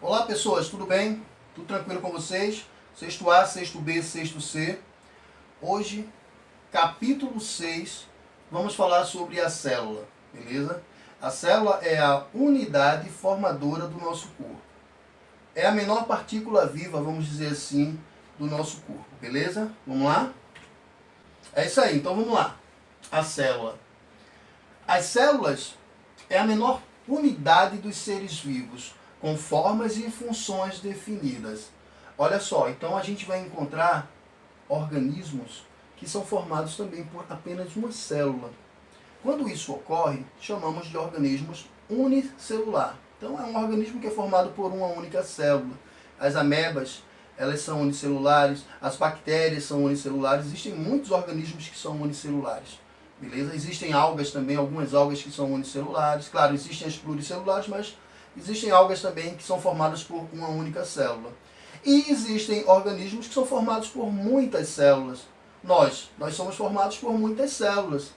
Olá pessoas, tudo bem? Tudo tranquilo com vocês? Sexto A, sexto B, sexto C. Hoje, capítulo 6, vamos falar sobre a célula, beleza? A célula é a unidade formadora do nosso corpo. É a menor partícula viva, vamos dizer assim, do nosso corpo, beleza? Vamos lá? É isso aí, então vamos lá. A célula. As células é a menor unidade dos seres vivos, com formas e funções definidas. Olha só, então a gente vai encontrar organismos que são formados também por apenas uma célula. Quando isso ocorre, chamamos de organismos unicelular. Então é um organismo que é formado por uma única célula. As amebas, elas são unicelulares, as bactérias são unicelulares, existem muitos organismos que são unicelulares. Beleza? Existem algas também, algumas algas que são unicelulares. Claro, existem as pluricelulares, mas existem algas também que são formadas por uma única célula. E existem organismos que são formados por muitas células. Nós somos formados por muitas células.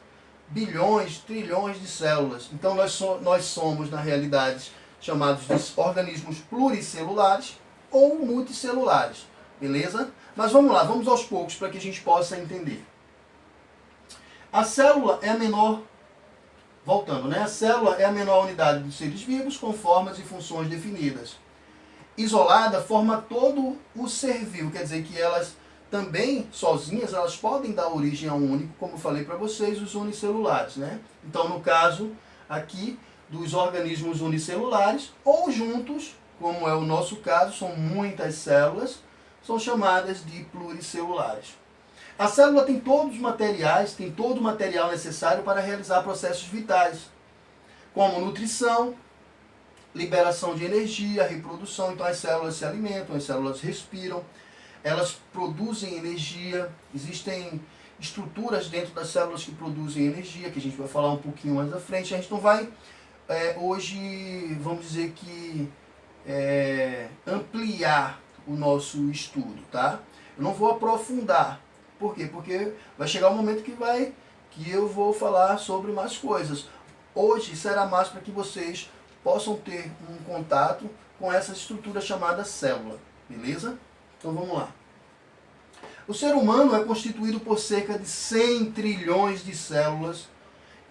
Bilhões, trilhões de células. Então nós somos, na realidade, chamados de organismos pluricelulares ou multicelulares. Beleza? Mas vamos lá, vamos aos poucos para que a gente possa entender. A célula é a menor, voltando, né? A célula é a menor unidade dos seres vivos com formas e funções definidas. Isolada, forma todo o ser vivo, quer dizer que elas também, sozinhas, elas podem dar origem a um único, como eu falei para vocês, os unicelulares, né? Então, no caso aqui dos organismos unicelulares, ou juntos, como é o nosso caso, são muitas células, são chamadas de pluricelulares. A célula tem todos os materiais, tem todo o material necessário para realizar processos vitais, como nutrição, liberação de energia, reprodução. Então as células se alimentam, as células respiram, elas produzem energia. Existem estruturas dentro das células que produzem energia, que a gente vai falar um pouquinho mais à frente. A gente não vai hoje, vamos dizer que, ampliar o nosso estudo, tá? Eu não vou aprofundar. Por quê? Porque vai chegar um momento que eu vou falar sobre mais coisas. Hoje será mais para que vocês possam ter um contato com essa estrutura chamada célula. Beleza? Então vamos lá. O ser humano é constituído por cerca de 100 trilhões de células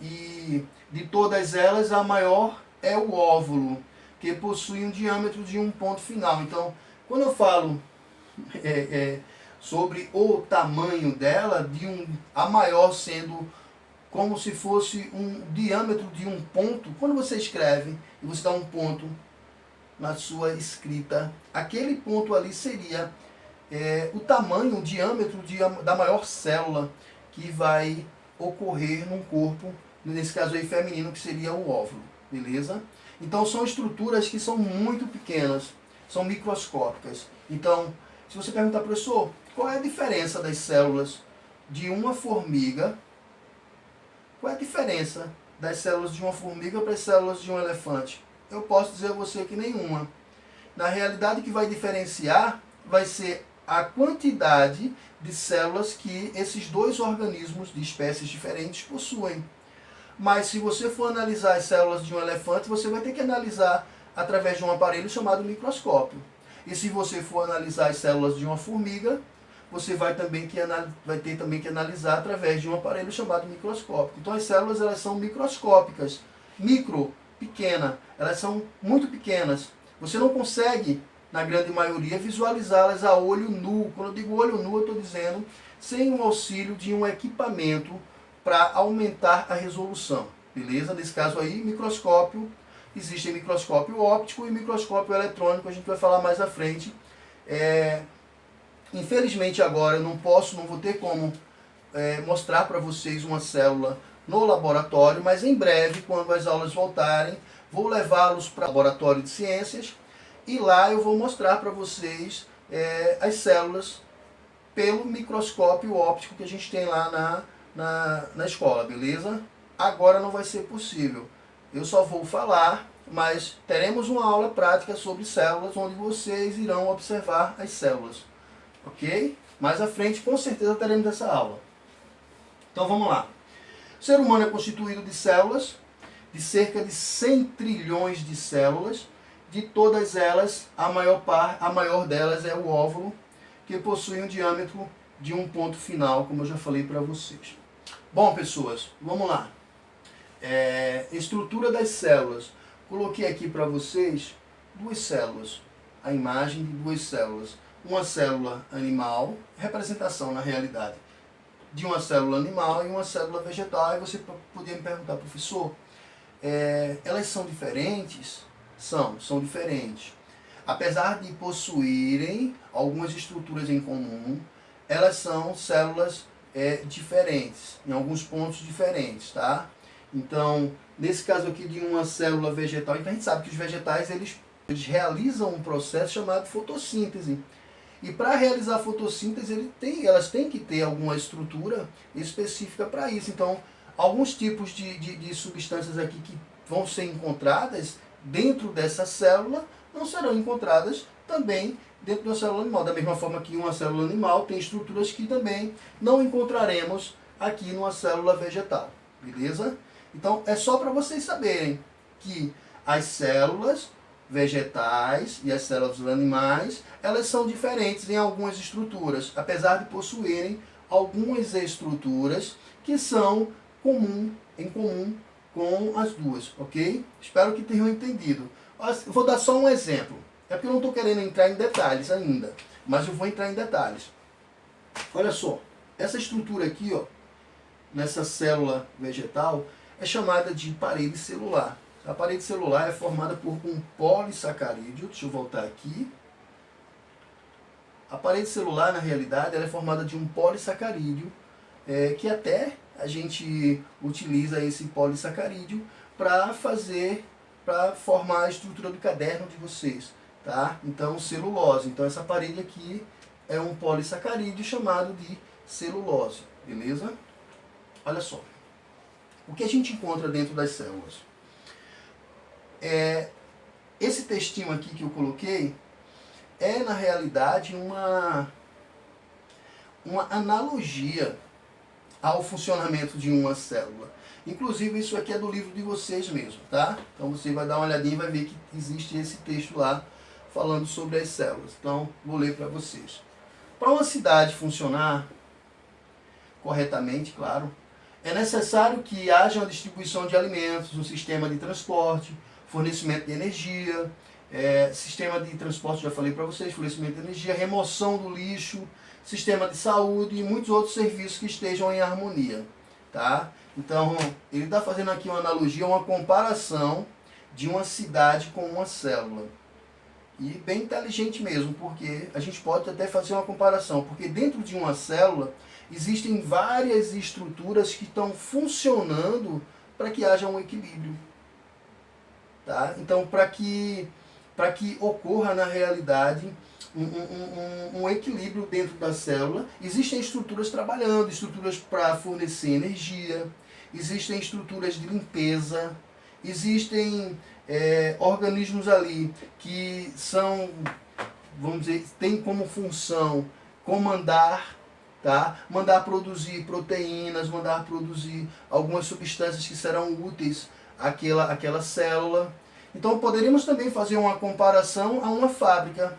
e de todas elas a maior é o óvulo, que possui um diâmetro de um ponto final. Então, quando eu falo sobre o tamanho dela, a maior sendo como se fosse um diâmetro de um ponto. Quando você escreve e você dá um ponto na sua escrita, aquele ponto ali seria o tamanho, o diâmetro da maior célula que vai ocorrer num corpo, nesse caso aí feminino, que seria o óvulo, beleza? Então são estruturas que são muito pequenas, são microscópicas. Então, se você perguntar, professor, qual é a diferença das células de uma formiga? Qual é a diferença das células de uma formiga para as células de um elefante? Eu posso dizer a você que nenhuma. Na realidade, o que vai diferenciar vai ser a quantidade de células que esses dois organismos de espécies diferentes possuem. Mas se você for analisar as células de um elefante, você vai ter que analisar através de um aparelho chamado microscópio. E se você for analisar as células de uma formiga, você vai ter também que analisar através de um aparelho chamado microscópio. Então as células elas são microscópicas, pequena, elas são muito pequenas. Você não consegue, na grande maioria, visualizá-las a olho nu. Quando eu digo olho nu, eu estou dizendo sem o auxílio de um equipamento para aumentar a resolução. Beleza? Nesse caso aí, microscópio. Existe microscópio óptico e microscópio eletrônico, a gente vai falar mais à frente. Infelizmente agora eu não vou ter como mostrar para vocês uma célula no laboratório, mas em breve, quando as aulas voltarem, vou levá-los para o laboratório de ciências e lá eu vou mostrar para vocês as células pelo microscópio óptico que a gente tem lá na escola, beleza? Agora não vai ser possível. Eu só vou falar, mas teremos uma aula prática sobre células, onde vocês irão observar as células. Ok? Mais à frente, com certeza, teremos essa aula. Então vamos lá. O ser humano é constituído de células, de cerca de 100 trilhões de células, De todas elas, a maior delas é o óvulo, que possui um diâmetro de um ponto final, como eu já falei para vocês. Bom, pessoas, vamos lá. Estrutura das células. Coloquei aqui para vocês duas células, a imagem de duas células. Uma célula animal, representação na realidade, de uma célula animal e uma célula vegetal. E você podia me perguntar, professor, elas são diferentes? São diferentes. Apesar de possuírem algumas estruturas em comum, elas são células diferentes, em alguns pontos diferentes, tá? Então, nesse caso aqui de uma célula vegetal, então a gente sabe que os vegetais eles realizam um processo chamado fotossíntese. E para realizar a fotossíntese, elas têm que ter alguma estrutura específica para isso. Então, alguns tipos de substâncias aqui que vão ser encontradas dentro dessa célula não serão encontradas também dentro da célula animal. Da mesma forma que uma célula animal tem estruturas que também não encontraremos aqui numa célula vegetal. Beleza? Então, é só para vocês saberem que as células vegetais e as células animais, elas são diferentes em algumas estruturas, apesar de possuírem algumas estruturas que são em comum com as duas, ok? Espero que tenham entendido. Eu vou dar só um exemplo. É porque eu não estou querendo entrar em detalhes ainda, mas eu vou entrar em detalhes. Olha só, essa estrutura aqui, ó, nessa célula vegetal, é chamada de parede celular. A parede celular é formada por um polissacarídeo. Deixa eu voltar aqui. A parede celular, na realidade, ela é formada de um polissacarídeo, que até a gente utiliza esse polissacarídeo para formar a estrutura do caderno de vocês, tá? Então, celulose. Então, essa parede aqui é um polissacarídeo chamado de celulose, beleza? Olha só. O que a gente encontra dentro das células? Esse textinho aqui que eu coloquei na realidade, uma analogia ao funcionamento de uma célula. Inclusive, isso aqui é do livro de vocês mesmo, tá? Então, você vai dar uma olhadinha e vai ver que existe esse texto lá falando sobre as células. Então, vou ler para vocês. Para uma cidade funcionar corretamente, claro, é necessário que haja uma distribuição de alimentos, um sistema de transporte, fornecimento de energia, sistema de transporte, já falei para vocês, fornecimento de energia, remoção do lixo, sistema de saúde e muitos outros serviços que estejam em harmonia, tá? Então, ele está fazendo aqui uma analogia, uma comparação de uma cidade com uma célula. E bem inteligente mesmo, porque a gente pode até fazer uma comparação, porque dentro de uma célula existem várias estruturas que estão funcionando para que haja um equilíbrio. Tá? Então, para que ocorra na realidade um equilíbrio dentro da célula, existem estruturas trabalhando, estruturas para fornecer energia, existem estruturas de limpeza, existem organismos ali que são, vamos dizer, têm como função comandar, tá? Mandar produzir proteínas, mandar produzir algumas substâncias que serão úteis àquela célula. Então poderíamos também fazer uma comparação a uma fábrica,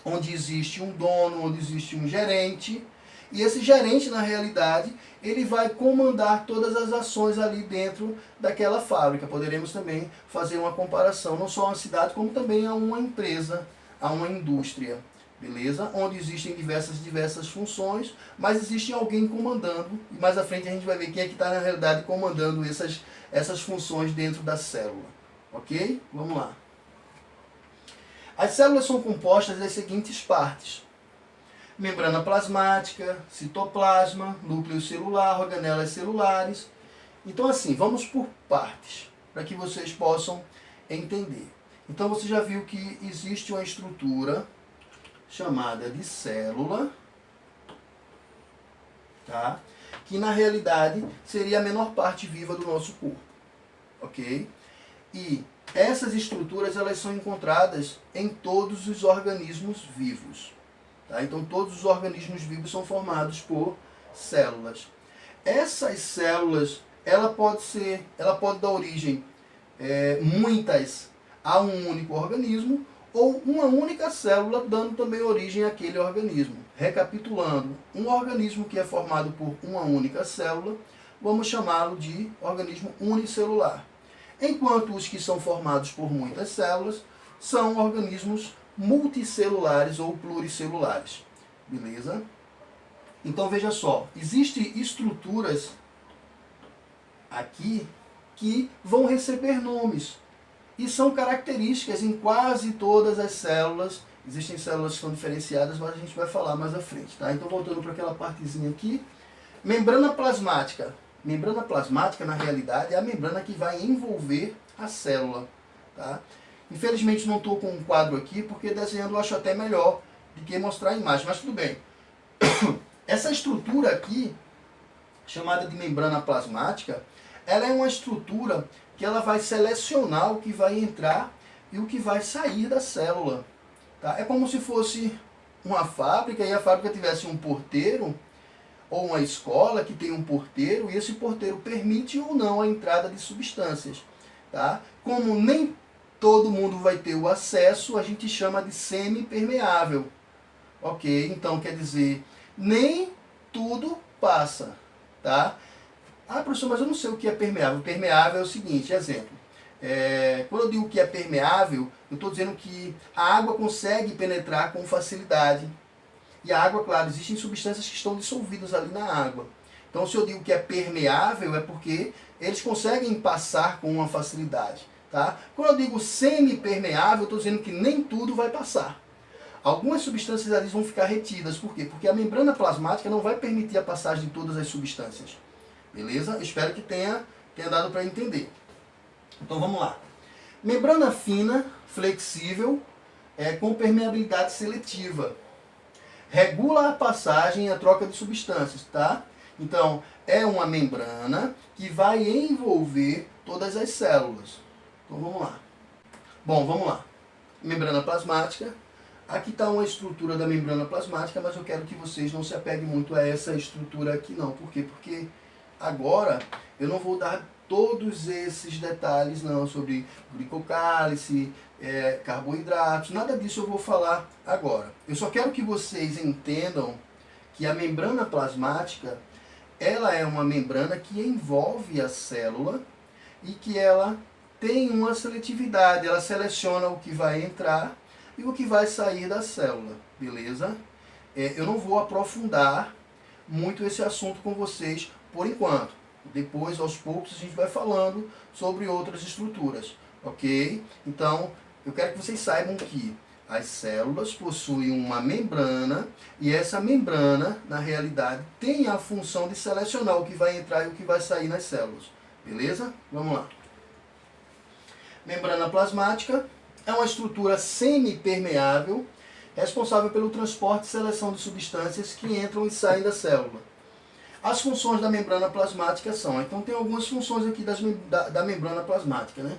onde existe um dono, onde existe um gerente, e esse gerente, na realidade, ele vai comandar todas as ações ali dentro daquela fábrica. Poderemos também fazer uma comparação, não só a uma cidade, como também a uma empresa, a uma indústria, beleza? Onde existem diversas funções, mas existe alguém comandando, e mais à frente a gente vai ver quem é que está, na realidade, comandando essas funções dentro da célula. Ok? Vamos lá. As células são compostas das seguintes partes: membrana plasmática, citoplasma, núcleo celular, organelas celulares. Então, assim, vamos por partes, para que vocês possam entender. Então, você já viu que existe uma estrutura chamada de célula, tá? Que na realidade seria a menor parte viva do nosso corpo, ok? E essas estruturas, elas são encontradas em todos os organismos vivos. Tá? Então, todos os organismos vivos são formados por células. Essas células, ela pode dar origem muitas a um único organismo ou uma única célula dando também origem àquele organismo. Recapitulando, um organismo que é formado por uma única célula, vamos chamá-lo de organismo unicelular. Enquanto os que são formados por muitas células são organismos multicelulares ou pluricelulares. Beleza? Então veja só, existem estruturas aqui que vão receber nomes e são características em quase todas as células. Existem células que são diferenciadas, mas a gente vai falar mais à frente, tá? Então voltando para aquela partezinha aqui, membrana plasmática. Membrana plasmática, na realidade, é a membrana que vai envolver a célula, tá? Infelizmente não estou com um quadro aqui, porque desenhando eu acho até melhor do que mostrar a imagem, mas tudo bem. Essa estrutura aqui, chamada de membrana plasmática, ela é uma estrutura que ela vai selecionar o que vai entrar e o que vai sair da célula. Tá? É como se fosse uma fábrica e a fábrica tivesse um porteiro, ou uma escola que tem um porteiro, e esse porteiro permite ou não a entrada de substâncias. Tá? Como nem todo mundo vai ter o acesso, a gente chama de semi-permeável. Ok? Então quer dizer, nem tudo passa. Tá? Ah, professor, mas eu não sei o que é permeável. Permeável é o seguinte, exemplo. Quando eu digo que é permeável, eu estou dizendo que a água consegue penetrar com facilidade. E a água, claro, existem substâncias que estão dissolvidas ali na água. Então, se eu digo que é permeável, é porque eles conseguem passar com uma facilidade. Tá? Quando eu digo semi-permeável, eu estou dizendo que nem tudo vai passar. Algumas substâncias ali vão ficar retidas. Por quê? Porque a membrana plasmática não vai permitir a passagem de todas as substâncias. Beleza? Espero que tenha dado para entender. Então vamos lá. Membrana fina, flexível, com permeabilidade seletiva. Regula a passagem e a troca de substâncias, tá? Então, é uma membrana que vai envolver todas as células. Então vamos lá. Bom, vamos lá. Membrana plasmática. Aqui está uma estrutura da membrana plasmática, mas eu quero que vocês não se apeguem muito a essa estrutura aqui não. Por quê? Porque agora eu não vou dar todos esses detalhes não, sobre glicocálice, carboidratos, nada disso eu vou falar agora. Eu só quero que vocês entendam que a membrana plasmática, ela é uma membrana que envolve a célula e que ela tem uma seletividade, ela seleciona o que vai entrar e o que vai sair da célula, beleza? Eu não vou aprofundar muito esse assunto com vocês por enquanto. Depois, aos poucos, a gente vai falando sobre outras estruturas, ok? Então, eu quero que vocês saibam que as células possuem uma membrana e essa membrana, na realidade, tem a função de selecionar o que vai entrar e o que vai sair nas células, beleza? Vamos lá. Membrana plasmática é uma estrutura semi-permeável responsável pelo transporte e seleção de substâncias que entram e saem da célula. As funções da membrana plasmática são, então tem algumas funções aqui da membrana plasmática, né?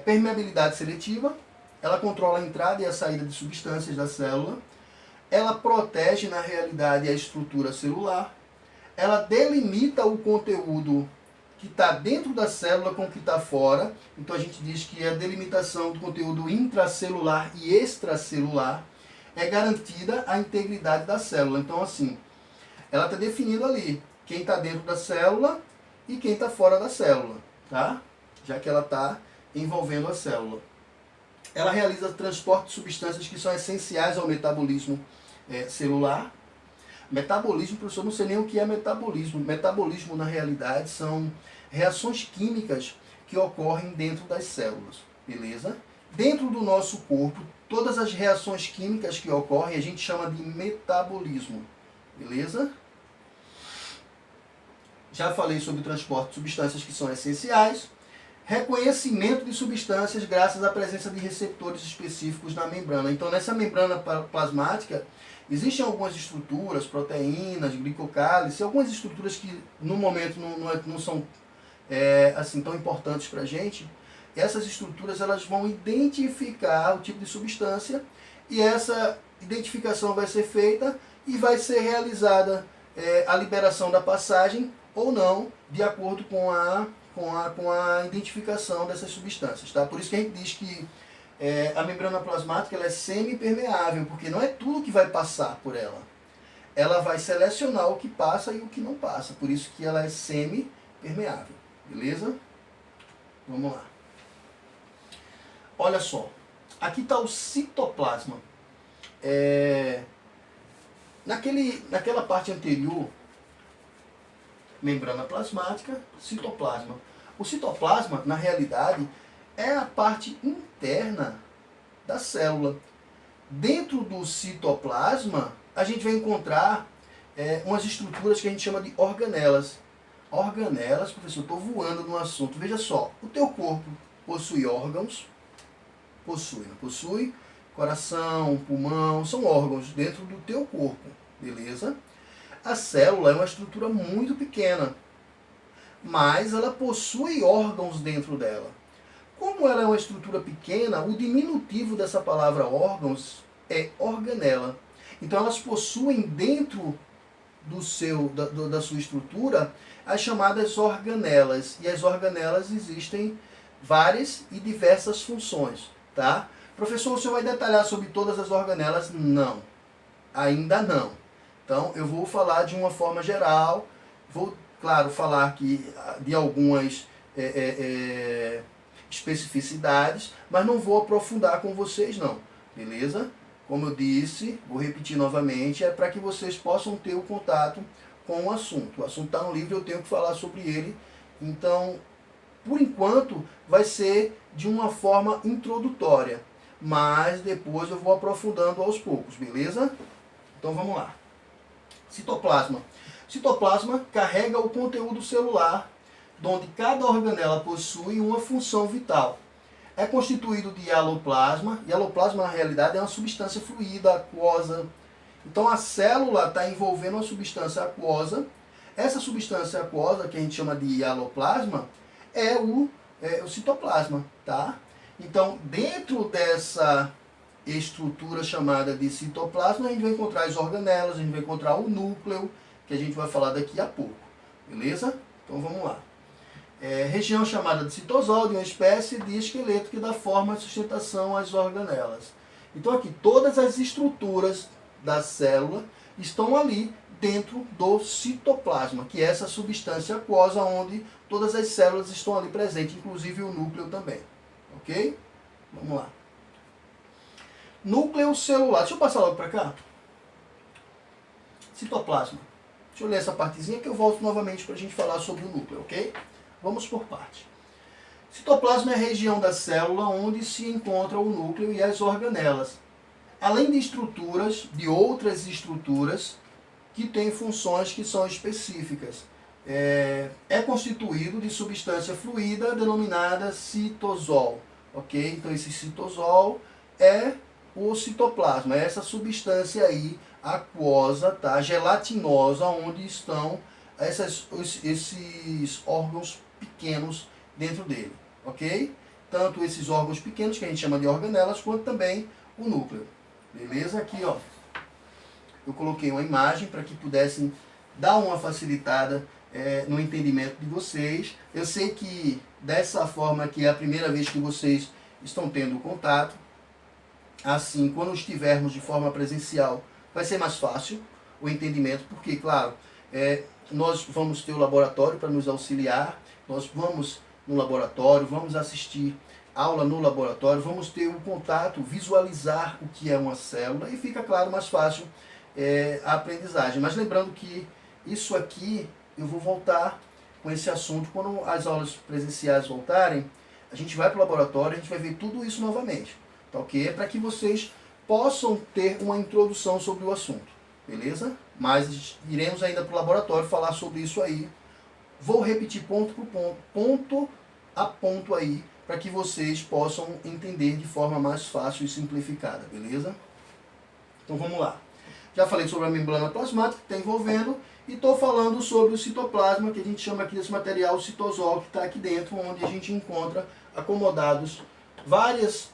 Permeabilidade seletiva, ela controla a entrada e a saída de substâncias da célula, ela protege na realidade a estrutura celular, ela delimita o conteúdo que está dentro da célula com o que está fora, então a gente diz que a delimitação do conteúdo intracelular e extracelular é garantida a integridade da célula, então assim, ela está definindo ali quem está dentro da célula e quem está fora da célula, tá? Já que ela está envolvendo a célula. Ela realiza transporte de substâncias que são essenciais ao metabolismo celular. Metabolismo, professor, não sei nem o que é metabolismo. Metabolismo, na realidade, são reações químicas que ocorrem dentro das células, beleza? Dentro do nosso corpo, todas as reações químicas que ocorrem a gente chama de metabolismo, beleza? Já falei sobre o transporte de substâncias que são essenciais. Reconhecimento de substâncias graças à presença de receptores específicos na membrana. Então, nessa membrana plasmática, existem algumas estruturas, proteínas, glicocálice, algumas estruturas que no momento não são assim tão importantes para a gente. Essas estruturas elas vão identificar o tipo de substância e essa identificação vai ser feita e vai ser realizada a liberação da passagem ou não, de acordo com com a identificação dessas substâncias, tá? Por isso que a gente diz que a membrana plasmática ela é semi-permeável, porque não é tudo que vai passar por ela. Ela vai selecionar o que passa e o que não passa, por isso que ela é semi-permeável, beleza? Vamos lá. Olha só, aqui está o citoplasma. Naquela parte anterior, membrana plasmática, citoplasma. O citoplasma, na realidade, é a parte interna da célula. Dentro do citoplasma, a gente vai encontrar umas estruturas que a gente chama de organelas. Organelas, professor, eu estou voando no assunto. Veja só, o teu corpo possui órgãos, possui, não possui? Coração, pulmão, são órgãos dentro do teu corpo, beleza? A célula é uma estrutura muito pequena, mas ela possui órgãos dentro dela. Como ela é uma estrutura pequena, o diminutivo dessa palavra órgãos é organela. Então elas possuem dentro da sua estrutura as chamadas organelas. E as organelas existem várias e diversas funções, tá? Professor, o senhor vai detalhar sobre todas as organelas? Não, ainda não. Então eu vou falar de uma forma geral, vou, claro, falar aqui de algumas especificidades, mas não vou aprofundar com vocês não, beleza? Como eu disse, vou repetir novamente, é para que vocês possam ter o contato com o assunto. O assunto está no livro, eu tenho que falar sobre ele. Então, por enquanto, vai ser de uma forma introdutória, mas depois eu vou aprofundando aos poucos, beleza? Então vamos lá. Citoplasma. Citoplasma carrega o conteúdo celular, onde cada organela possui uma função vital. É constituído de hialoplasma, e hialoplasma na realidade é uma substância fluida, aquosa. Então a célula está envolvendo uma substância aquosa. Essa substância aquosa, que a gente chama de hialoplasma, é o citoplasma, tá? Então dentro dessa estrutura chamada de citoplasma, a gente vai encontrar as organelas, a gente vai encontrar o núcleo, que a gente vai falar daqui a pouco, beleza? Então vamos lá. Região chamada de citosol, de uma espécie de esqueleto que dá forma e sustentação às organelas. Então aqui, todas as estruturas da célula estão ali dentro do citoplasma, que é essa substância aquosa onde todas as células estão ali presentes, inclusive o núcleo também. Ok? Vamos lá. Núcleo celular. Deixa eu passar logo para cá. Citoplasma. Deixa eu ler essa partezinha que eu volto novamente para a gente falar sobre o núcleo, ok? Vamos por parte. Citoplasma é a região da célula onde se encontra o núcleo e as organelas. Além de estruturas, de outras estruturas que têm funções que são específicas. É constituído de substância fluida denominada citosol, ok? Então esse citosol é o citoplasma, é essa substância aí aquosa, tá? Gelatinosa, onde estão esses órgãos pequenos dentro dele, ok? Tanto esses órgãos pequenos, que a gente chama de organelas, quanto também o núcleo. Beleza? Aqui, ó, eu coloquei uma imagem para que pudessem dar uma facilitada no entendimento de vocês. Eu sei que dessa forma aqui é a primeira vez que vocês estão tendo contato. Assim, quando estivermos de forma presencial, vai ser mais fácil o entendimento, porque, claro, nós vamos ter o laboratório para nos auxiliar, nós vamos no laboratório, vamos assistir aula no laboratório, vamos ter o contato, visualizar o que é uma célula e fica, claro, mais fácil a aprendizagem. Mas lembrando que isso aqui, eu vou voltar com esse assunto, quando as aulas presenciais voltarem, a gente vai para o laboratório, a gente vai ver tudo isso novamente, tá ok? É para que vocês possam ter uma introdução sobre o assunto, beleza? Mas iremos ainda para o laboratório falar sobre isso aí. Vou repetir ponto por ponto, ponto a ponto aí, para que vocês possam entender de forma mais fácil e simplificada, beleza? Então vamos lá. Já falei sobre a membrana plasmática que está envolvendo e estou falando sobre o citoplasma, que a gente chama aqui desse material citosol, que está aqui dentro, onde a gente encontra acomodados vários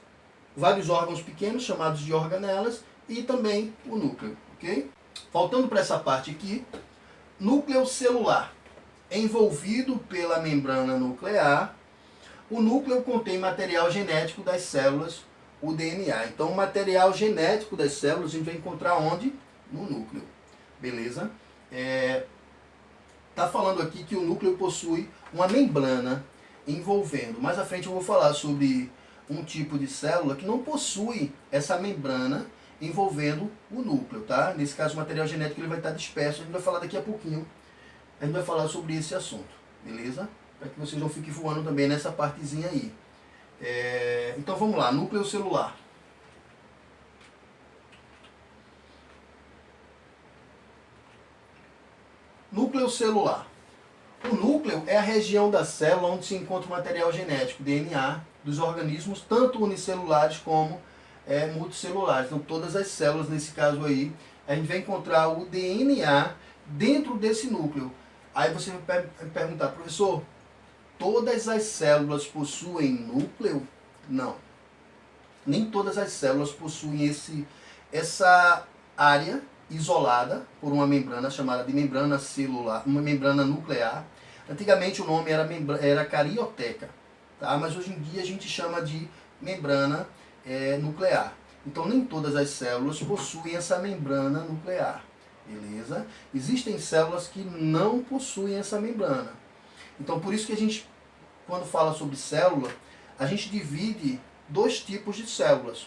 órgãos pequenos, chamados de organelas, e também o núcleo, ok? Voltando para essa parte aqui, núcleo celular. envolvido pela membrana nuclear. O núcleo contém material genético das células, o DNA. Então, o material genético das células a gente vai encontrar onde? No núcleo. Beleza? Tá falando aqui que o núcleo possui uma membrana envolvendo. Mais à frente eu vou falar sobre um tipo de célula que não possui essa membrana envolvendo o núcleo, tá? Nesse caso, o material genético ele vai estar disperso. A gente vai falar daqui a pouquinho. A gente vai falar sobre esse assunto, beleza? Para que vocês não fiquem voando também nessa partezinha aí. Então vamos lá, núcleo celular. Núcleo celular. O núcleo é a região da célula onde se encontra o material genético, DNA, dos organismos, tanto unicelulares como multicelulares. Então todas as células, nesse caso aí, a gente vai encontrar o DNA dentro desse núcleo. Aí você vai perguntar, professor, todas as células possuem núcleo? Não. Nem todas as células possuem essa área isolada por uma membrana chamada de membrana celular, uma membrana nuclear. Antigamente o nome era carioteca, tá? Mas hoje em dia a gente chama de membrana nuclear. Então nem todas as células possuem essa membrana nuclear, beleza? Existem células que não possuem essa membrana. Então por isso que a gente, quando fala sobre célula, a gente divide dois tipos de células.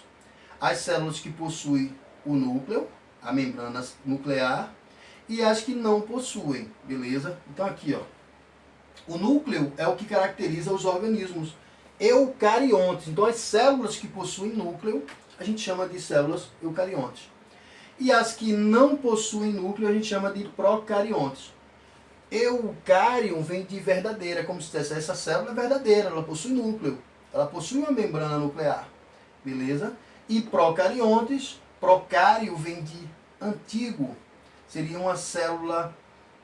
As células que possuem o núcleo, a membrana nuclear, e as que não possuem, beleza? Então aqui, ó, o núcleo é o que caracteriza os organismos eucariontes. Então as células que possuem núcleo, a gente chama de células eucariontes. E as que não possuem núcleo, a gente chama de procariontes. Eucárion vem de verdadeira, como se dissesse, essa célula é verdadeira, ela possui núcleo, ela possui uma membrana nuclear, beleza? E procariontes, procário vem de antigo, seria uma célula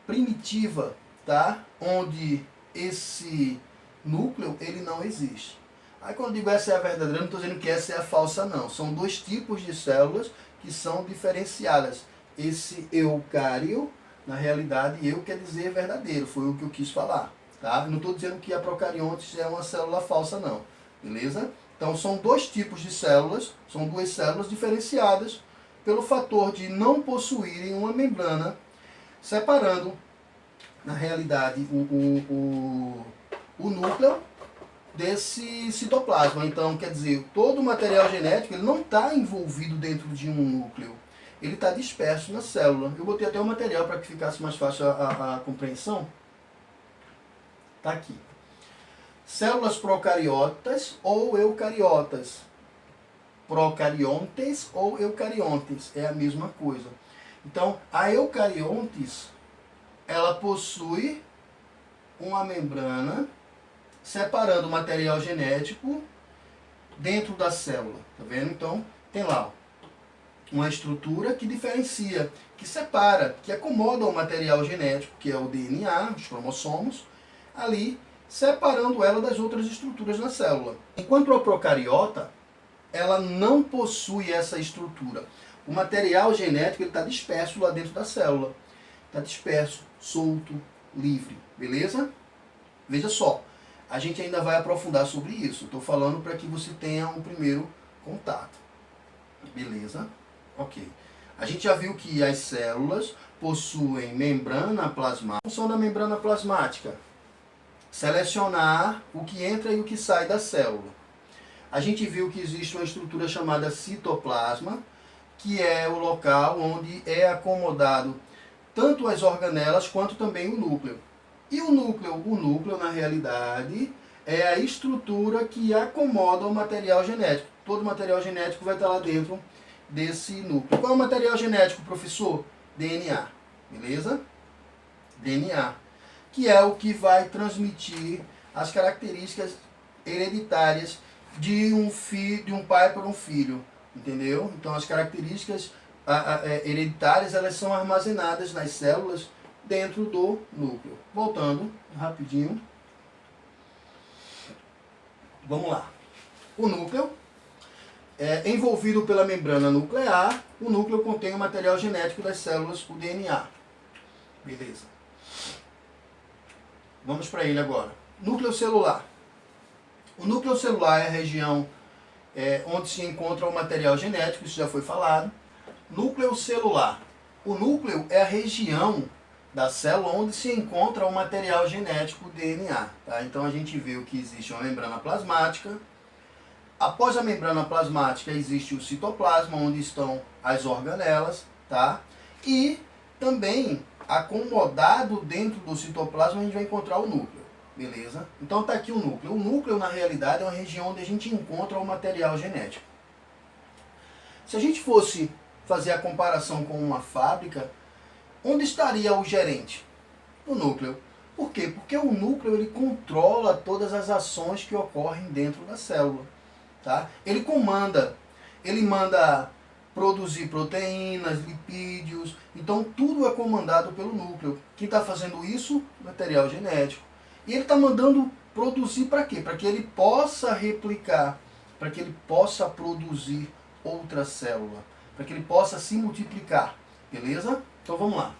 primitiva, tá? Onde esse núcleo ele não existe. Aí quando eu digo essa é a verdadeira, eu não estou dizendo que essa é a falsa, não. São dois tipos de células que são diferenciadas. Esse eucário, na realidade, eu quer dizer verdadeiro, foi o que eu quis falar, tá? Eu não estou dizendo que a procariontes é uma célula falsa, não, beleza? Então são dois tipos de células, são duas células diferenciadas pelo fator de não possuírem uma membrana separando, na realidade, o núcleo desse citoplasma. Então, quer dizer, todo o material genético ele não está envolvido dentro de um núcleo. Ele está disperso na célula. Eu botei até o material para que ficasse mais fácil a compreensão. Está aqui. Células procariotas ou eucariotas. Procariontes ou eucariontes. É a mesma coisa. Então, a eucariontes, ela possui uma membrana separando o material genético dentro da célula. Tá vendo? Então, tem lá, ó, uma estrutura que diferencia, que separa, que acomoda o material genético, que é o DNA, os cromossomos, ali, separando ela das outras estruturas na célula. Enquanto a procariota, ela não possui essa estrutura. O material genético está disperso lá dentro da célula. Está disperso, solto, livre. Beleza? Veja só, a gente ainda vai aprofundar sobre isso. Estou falando para que você tenha um primeiro contato. Beleza? Ok. A gente já viu que as células possuem membrana plasmática. A função da membrana plasmática: selecionar o que entra e o que sai da célula. A gente viu que existe uma estrutura chamada citoplasma, que é o local onde é acomodado tanto as organelas quanto também o núcleo. E o núcleo na realidade é a estrutura que acomoda o material genético. Todo o material genético vai estar lá dentro desse núcleo. Qual é o material genético, professor? DNA, beleza? DNA, que é o que vai transmitir as características hereditárias de um pai para um filho, entendeu? Então as características hereditárias, elas são armazenadas nas células dentro do núcleo. Voltando rapidinho. Vamos lá. O núcleo é envolvido pela membrana nuclear. O núcleo contém o material genético das células, o DNA. Beleza. Vamos para ele agora. Núcleo celular. O núcleo celular é a região onde se encontra o material genético, isso já foi falado. Núcleo celular. O núcleo é a região da célula onde se encontra o material genético, o DNA. Tá? Então a gente viu que existe uma membrana plasmática. Após a membrana plasmática existe o citoplasma, onde estão as organelas. Tá? E também acomodado dentro do citoplasma a gente vai encontrar o núcleo. Beleza? Então está aqui o núcleo. O núcleo, na realidade, é uma região onde a gente encontra o material genético. Se a gente fosse fazer a comparação com uma fábrica, onde estaria o gerente? No núcleo. Por quê? Porque o núcleo ele controla todas as ações que ocorrem dentro da célula. Tá? Ele comanda, ele manda produzir proteínas, lipídios, então tudo é comandado pelo núcleo. Quem está fazendo isso? Material genético. E ele está mandando produzir para quê? Para que ele possa replicar, para que ele possa produzir outra célula, para que ele possa se multiplicar. Beleza? Então vamos lá.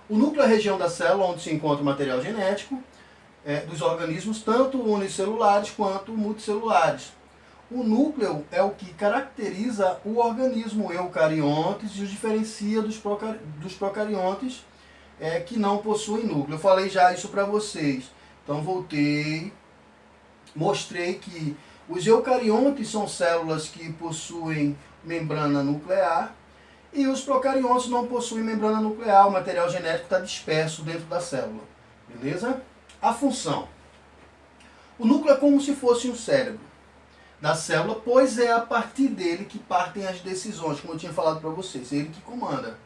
O núcleo é a região da célula onde se encontra o material genético dos organismos, tanto unicelulares quanto multicelulares. O núcleo é o que caracteriza o organismo eucariontes e os diferencia dos procariontes que não possuem núcleo. Eu falei já isso para vocês. Então voltei, mostrei que os eucariontes são células que possuem membrana nuclear e os procariontes não possuem membrana nuclear. O material genético está disperso dentro da célula. Beleza? A função. O núcleo é como se fosse um cérebro da célula, pois é a partir dele que partem as decisões, como eu tinha falado para vocês. É ele que comanda.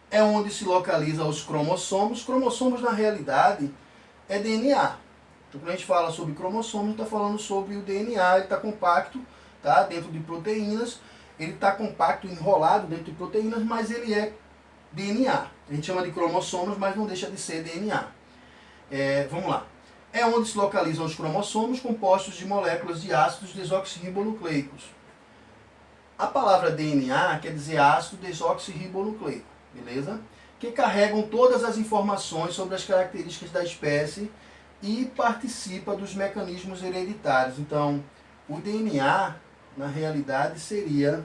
É onde se localizam os cromossomos. Os cromossomos, na realidade, é DNA. Então, quando a gente fala sobre cromossomo, a gente está falando sobre o DNA. Ele está compacto, tá, dentro de proteínas. Ele está compacto, enrolado dentro de proteínas, mas ele é DNA. A gente chama de cromossomos, mas não deixa de ser DNA. Vamos lá. É onde se localizam os cromossomos compostos de moléculas de ácidos desoxirribonucleicos. A palavra DNA quer dizer ácido desoxirribonucleico. Beleza? Que carregam todas as informações sobre as características da espécie e participa dos mecanismos hereditários. Então, o DNA, na realidade, seria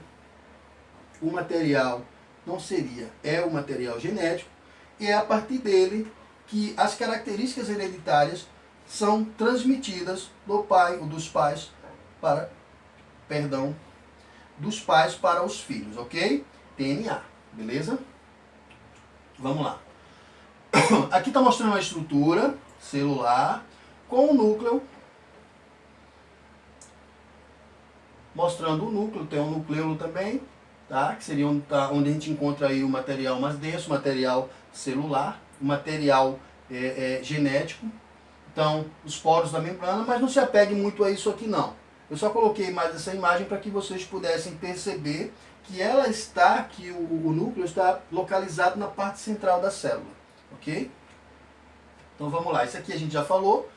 o material, não seria, é o material genético, e é a partir dele que as características hereditárias são transmitidas do pai ou dos pais para, dos pais para os filhos, ok? DNA, beleza? Vamos lá. Aqui está mostrando a estrutura celular com o núcleo. Mostrando o núcleo, tem um nucleolo também, tá? Que seria onde a gente encontra aí o material mais denso, o material celular, o material genético. Então, os poros da membrana, mas não se apegue muito a isso aqui não. Eu só coloquei mais essa imagem para que vocês pudessem perceber que ela está, que o núcleo está localizado na parte central da célula, ok? Então vamos lá, isso aqui a gente já falou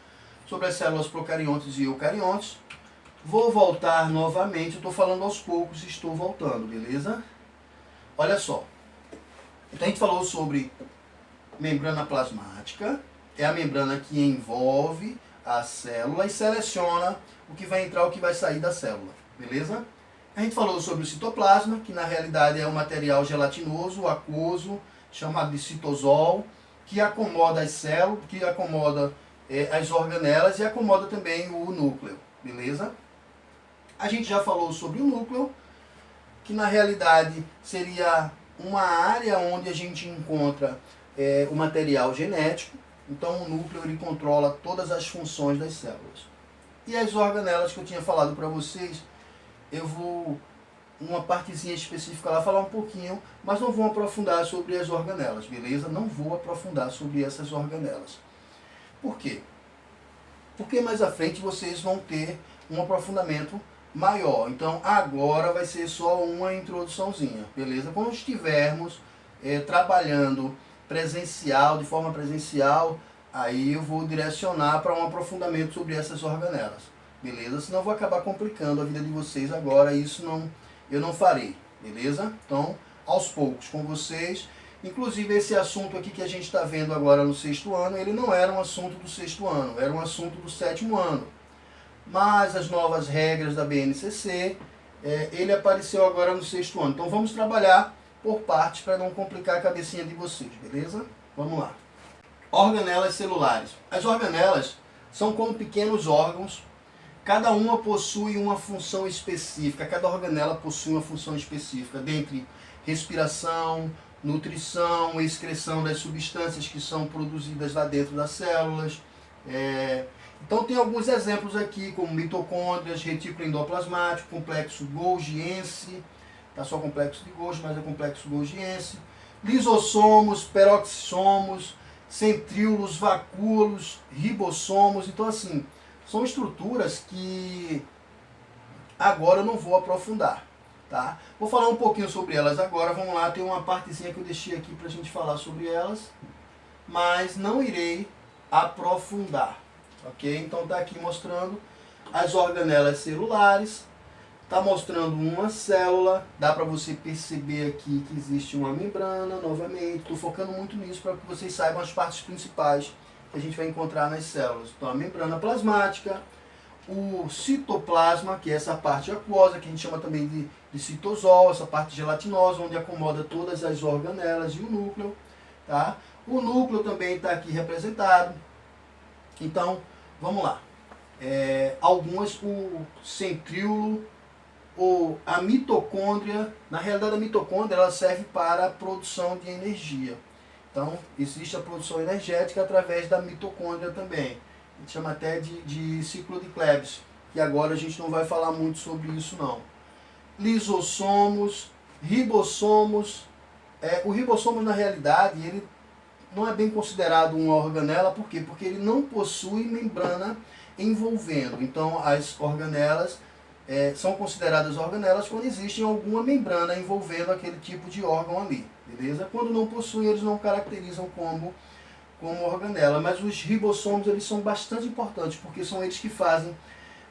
sobre as células procariontes e eucariontes. Vou voltar novamente, eu estou falando aos poucos e estou voltando, beleza? Olha só, então a gente falou sobre membrana plasmática, é a membrana que envolve a célula e seleciona o que vai entrar e o que vai sair da célula, beleza? A gente falou sobre o citoplasma, que na realidade é um material gelatinoso, aquoso, chamado de citosol, que acomoda as células, que acomoda as organelas e acomoda também o núcleo, beleza? A gente já falou sobre o núcleo, que na realidade seria uma área onde a gente encontra o material genético. Então o núcleo ele controla todas as funções das células. E as organelas que eu tinha falado para vocês, eu vou, uma partezinha específica lá, falar um pouquinho, mas não vou aprofundar sobre as organelas, beleza? Não vou aprofundar sobre essas organelas. Por quê? Porque mais à frente vocês vão ter um aprofundamento maior. Então agora vai ser só uma introduçãozinha, beleza? Quando estivermos trabalhando presencial, de forma presencial, aí eu vou direcionar para um aprofundamento sobre essas organelas, beleza? Senão eu vou acabar complicando a vida de vocês agora, isso eu não farei, beleza? Então, aos poucos com vocês, Inclusive esse assunto aqui que a gente está vendo agora no 6º ano, ele não era um assunto do 6º ano, era um assunto do 7º ano. Mas as novas regras da BNCC, ele apareceu agora no 6º ano. Então vamos trabalhar por partes para não complicar a cabecinha de vocês, beleza? Vamos lá. Organelas celulares. As organelas são como pequenos órgãos, cada uma possui uma função específica, cada organela possui uma função específica, dentre respiração, nutrição, excreção das substâncias que são produzidas lá dentro das células. Então tem alguns exemplos aqui, como mitocôndrias, retículo endoplasmático, complexo golgiense, tá só complexo de Golgi, mas é complexo golgiense, lisossomos, peroxissomos, centríolos, vacúolos, ribossomos. Então assim, são estruturas que agora eu não vou aprofundar, tá? Vou falar um pouquinho sobre elas agora, vamos lá, tem uma partezinha que eu deixei aqui para a gente falar sobre elas, mas não irei aprofundar, ok? Então está aqui mostrando as organelas celulares, está mostrando uma célula, dá para você perceber aqui que existe uma membrana, novamente, estou focando muito nisso para que vocês saibam as partes principais que a gente vai encontrar nas células. Então a membrana plasmática, o citoplasma, que é essa parte aquosa, que a gente chama também de citosol, essa parte gelatinosa, onde acomoda todas as organelas, e o núcleo, tá? O núcleo também está aqui representado. Então, vamos lá. Algumas, o centríolo, ou a mitocôndria, na realidade a mitocôndria ela serve para a produção de energia. Então, existe a produção energética através da mitocôndria também. A gente chama até de ciclo de Krebs, que agora a gente não vai falar muito sobre isso não. Lisossomos, ribossomos. O ribossomo, na realidade, ele não é bem considerado uma organela, por quê? Porque ele não possui membrana envolvendo. Então, as organelas são consideradas organelas quando existe alguma membrana envolvendo aquele tipo de órgão ali, beleza? Quando não possuem, eles não caracterizam como organela, mas os ribossomos eles são bastante importantes, porque são eles que fazem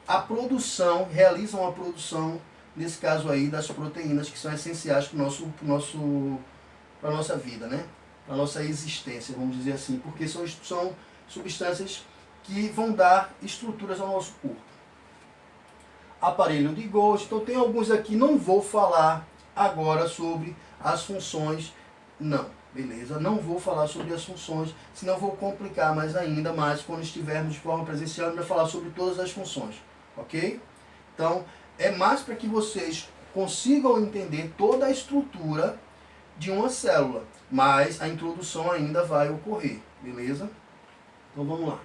a produção, realizam a produção, nesse caso aí, das proteínas que são essenciais para a nossa vida, né? Para a nossa existência, vamos dizer assim, porque são substâncias que vão dar estruturas ao nosso corpo. Aparelho de Golgi, então tem alguns aqui, não vou falar agora sobre as funções, não, beleza? Não vou falar sobre as funções, senão vou complicar mais ainda mais quando estivermos de forma presencial, a gente vai falar sobre todas as funções, ok? Então, é mais para que vocês consigam entender toda a estrutura de uma célula, mas a introdução ainda vai ocorrer, beleza? Então vamos lá.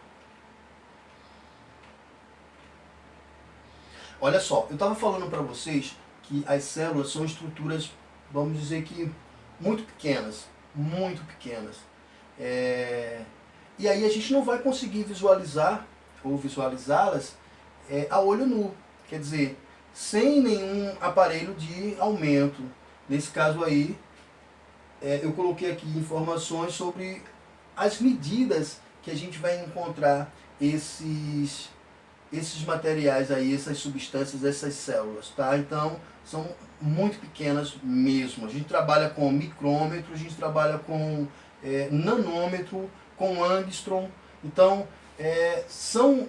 Olha só, eu estava falando para vocês que as células são estruturas, vamos dizer que muito pequenas, muito pequenas. E aí a gente não vai conseguir visualizar ou visualizá-las a olho nu, quer dizer, sem nenhum aparelho de aumento. Nesse caso aí, eu coloquei aqui informações sobre as medidas que a gente vai encontrar esses materiais aí, essas substâncias, essas células, tá? Então, são muito pequenas mesmo. A gente trabalha com micrômetro, a gente trabalha com nanômetro, com angstrom. Então, são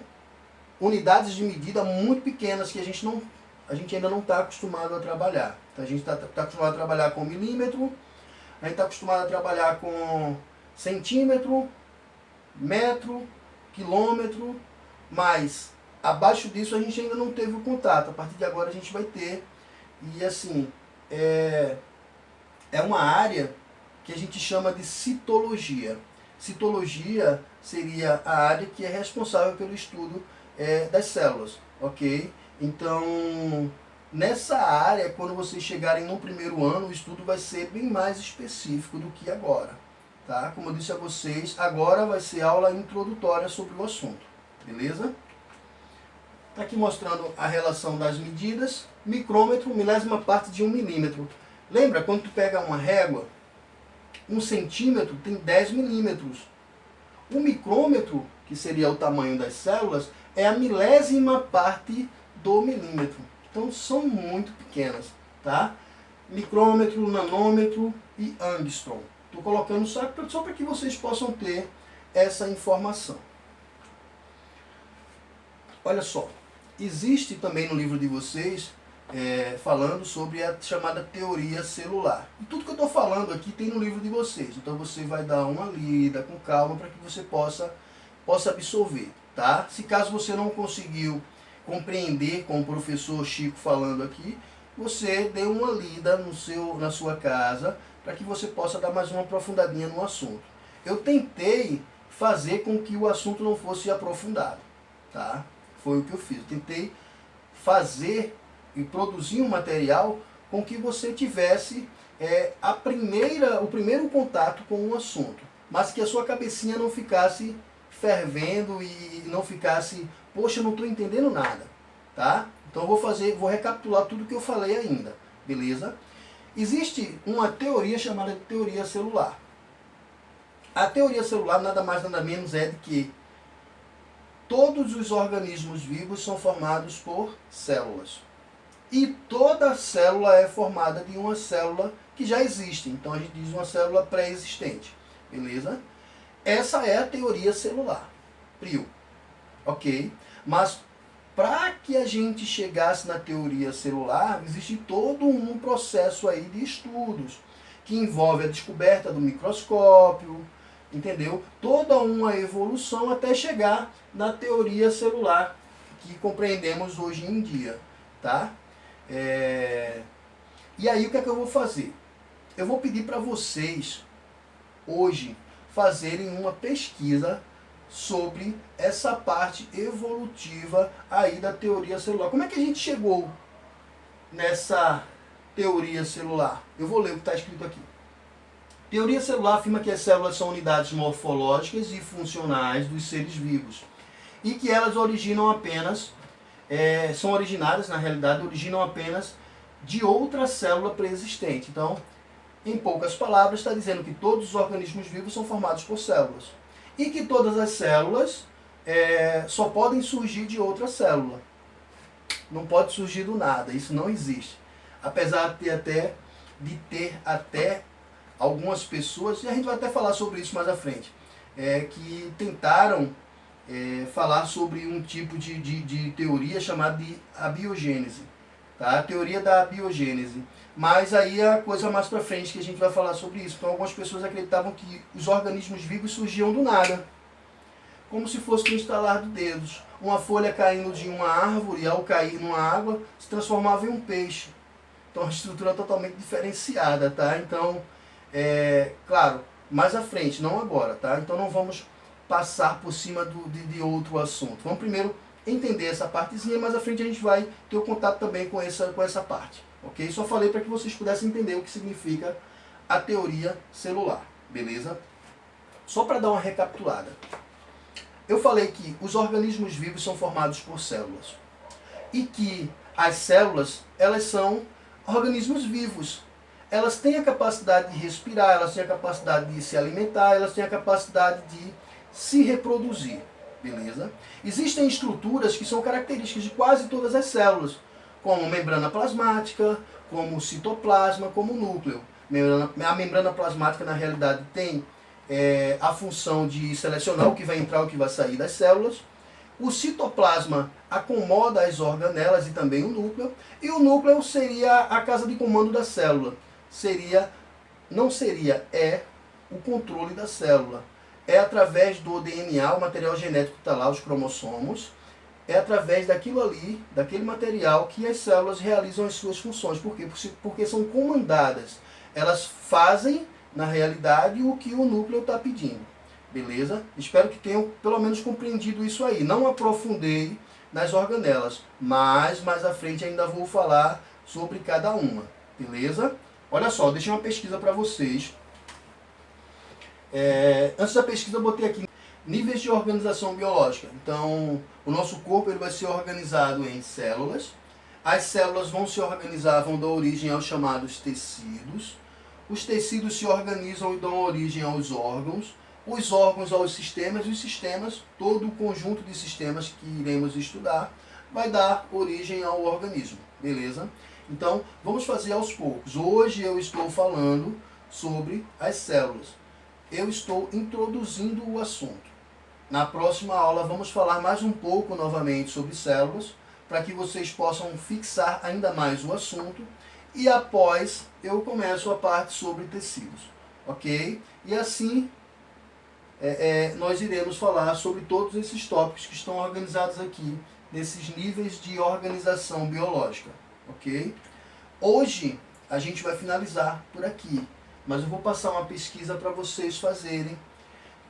unidades de medida muito pequenas que a gente ainda não está acostumado a trabalhar. Então, a gente está acostumado a trabalhar com milímetro, a gente está acostumado a trabalhar com centímetro, metro, quilômetro, mas abaixo disso a gente ainda não teve o contato. A partir de agora a gente vai ter. E assim, é uma área que a gente chama de citologia. Citologia seria a área que é responsável pelo estudo das células, ok? Então, nessa área, quando vocês chegarem no primeiro ano, o estudo vai ser bem mais específico do que agora, tá? Como eu disse a vocês, agora vai ser aula introdutória sobre o assunto, beleza? Está aqui mostrando a relação das medidas. Micrômetro, milésima parte de 1 milímetro. Lembra, quando tu pega uma régua, 1 centímetro tem 10 milímetros. O micrômetro, que seria o tamanho das células, é a milésima parte do milímetro. Então são muito pequenas, tá? Micrômetro, nanômetro e angstrom. Estou colocando só para que vocês possam ter essa informação. Olha só, existe também no livro de vocês, falando sobre a chamada teoria celular. E tudo que eu estou falando aqui tem no livro de vocês. Então você vai dar uma lida com calma para que você possa absorver, tá? Se caso você não conseguiu compreender com o professor Chico falando aqui, você dê uma lida na sua casa para que você possa dar mais uma aprofundadinha no assunto. Eu tentei fazer com que o assunto não fosse aprofundado, tá? Foi o que eu fiz. Eu tentei fazer e produzir um material com que você tivesse o primeiro contato com o assunto, mas que a sua cabecinha não ficasse fervendo e não ficasse, poxa, eu não estou entendendo nada, tá? Então eu vou recapitular tudo que eu falei ainda, beleza? Existe uma teoria chamada de teoria celular. A teoria celular nada mais nada menos é de que todos os organismos vivos são formados por células. E toda célula é formada de uma célula que já existe. Então a gente diz uma célula pré-existente, beleza? Essa é a teoria celular, PRIO, ok? Mas para que a gente chegasse na teoria celular, existe todo um processo aí de estudos, que envolve a descoberta do microscópio, entendeu? Toda uma evolução até chegar na teoria celular, que compreendemos hoje em dia, tá? E aí o que é que eu vou fazer? Eu vou pedir para vocês, hoje, fazerem uma pesquisa sobre essa parte evolutiva aí da teoria celular. Como é que a gente chegou nessa teoria celular? Eu vou ler o que está escrito aqui. Teoria celular afirma que as células são unidades morfológicas e funcionais dos seres vivos e que elas originam apenas, são originárias, na realidade, originam apenas de outra célula pré-existente. Então, em poucas palavras, está dizendo que todos os organismos vivos são formados por células. E que todas as células só podem surgir de outra célula. Não pode surgir do nada, isso não existe. Apesar de ter até algumas pessoas, e a gente vai até falar sobre isso mais à frente, que tentaram falar sobre um tipo de teoria chamada de abiogênese. Tá? A teoria da abiogênese. Mas aí é a coisa mais pra frente que a gente vai falar sobre isso. Então algumas pessoas acreditavam que os organismos vivos surgiam do nada. Como se fosse um estalar de dedos. Uma folha caindo de uma árvore, ao cair numa água, se transformava em um peixe. Então uma estrutura totalmente diferenciada, tá? Então, claro, mais à frente, não agora, tá? Então não vamos passar por cima de outro assunto. Vamos primeiro entender essa partezinha, mais à frente a gente vai ter o contato também com essa parte. Ok? Só falei para que vocês pudessem entender o que significa a teoria celular, beleza? Só para dar uma recapitulada. Eu falei que os organismos vivos são formados por células. E que as células, elas são organismos vivos. Elas têm a capacidade de respirar, elas têm a capacidade de se alimentar, elas têm a capacidade de se reproduzir, beleza? Existem estruturas que são características de quase todas as células, como membrana plasmática, como citoplasma, como núcleo. A membrana plasmática, na realidade, tem a função de selecionar o que vai entrar e o que vai sair das células. O citoplasma acomoda as organelas e também o núcleo. E o núcleo seria a casa de comando da célula. É o controle da célula. É através do DNA, o material genético que está lá, os cromossomos. É através daquilo ali, daquele material, que as células realizam as suas funções. Por quê? Porque são comandadas. Elas fazem, na realidade, o que o núcleo está pedindo. Beleza? Espero que tenham pelo menos compreendido isso aí. Não aprofundei nas organelas, mas mais à frente ainda vou falar sobre cada uma. Beleza? Olha só, deixei uma pesquisa para vocês. Antes da pesquisa eu botei aqui níveis de organização biológica. Então, o nosso corpo ele vai ser organizado em células. As células vão se organizar, vão dar origem aos chamados tecidos. Os tecidos se organizam e dão origem aos órgãos. Os órgãos aos sistemas. E os sistemas, todo o conjunto de sistemas que iremos estudar, vai dar origem ao organismo. Beleza? Então, vamos fazer aos poucos. Hoje eu estou falando sobre as células. Eu estou introduzindo o assunto. Na próxima aula vamos falar mais um pouco novamente sobre células, para que vocês possam fixar ainda mais o assunto. E após eu começo a parte sobre tecidos, ok? E assim nós iremos falar sobre todos esses tópicos que estão organizados aqui, nesses níveis de organização biológica, ok? Hoje a gente vai finalizar por aqui, mas eu vou passar uma pesquisa para vocês fazerem.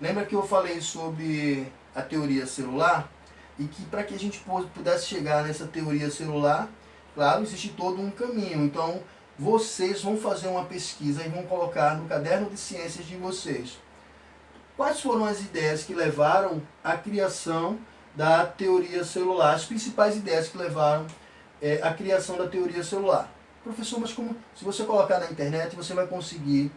Lembra que eu falei sobre a teoria celular? E que para que a gente pudesse chegar nessa teoria celular, claro, existe todo um caminho. Então, vocês vão fazer uma pesquisa e vão colocar no caderno de ciências de vocês quais foram as ideias que levaram à criação da teoria celular, as principais ideias que levaram à criação da teoria celular. Professor, mas como? Se você colocar na internet, você vai conseguir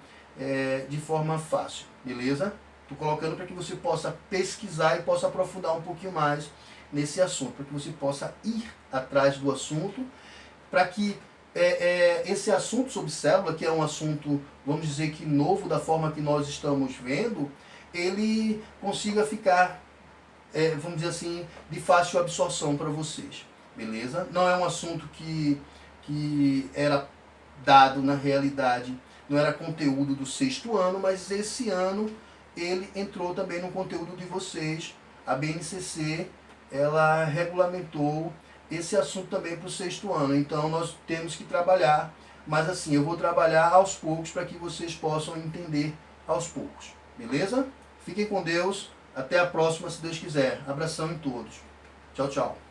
de forma fácil, beleza? Estou colocando para que você possa pesquisar e possa aprofundar um pouquinho mais nesse assunto, para que você possa ir atrás do assunto, para que esse assunto sobre célula, que é um assunto, vamos dizer que novo da forma que nós estamos vendo, ele consiga ficar, vamos dizer assim, de fácil absorção para vocês, beleza? Não é um assunto que era dado na realidade, não era conteúdo do 6º ano, mas esse ano ele entrou também no conteúdo de vocês. A BNCC, ela regulamentou esse assunto também para o 6º ano, então nós temos que trabalhar, mas assim, eu vou trabalhar aos poucos para que vocês possam entender aos poucos, beleza? Fiquem com Deus, até a próxima se Deus quiser. Abração em todos. Tchau, tchau.